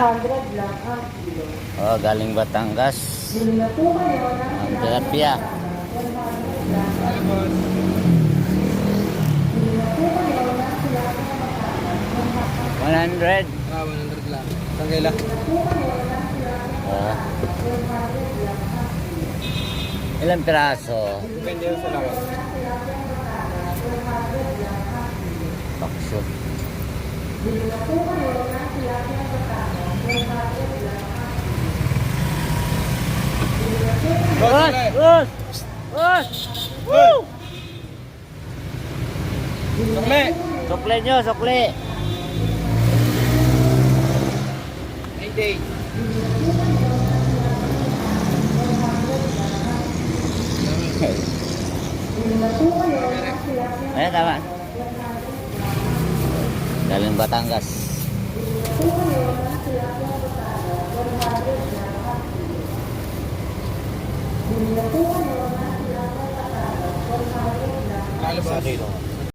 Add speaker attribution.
Speaker 1: 100 lang ang kilo.
Speaker 2: Oh, galing Batangas.
Speaker 1: Bili na po kayo ng
Speaker 2: Ang tilapia.
Speaker 1: 100 lang. Bili na po kayo ng tilapia Batangas.
Speaker 2: 100.
Speaker 3: 100 lang. Saan kaila?
Speaker 2: Oh. Ilang piraso?
Speaker 3: Depende yun sa lawas.
Speaker 2: Bakso.
Speaker 1: Bili na po kayo ng tilapia Batangas. 100 lang.
Speaker 2: Us! Us! Us! Woo!
Speaker 3: Sukle!
Speaker 2: Sukle nyo, sukle!
Speaker 3: Ay, day.
Speaker 2: Ayan, tama. Galing Batangas.
Speaker 3: Lalabas.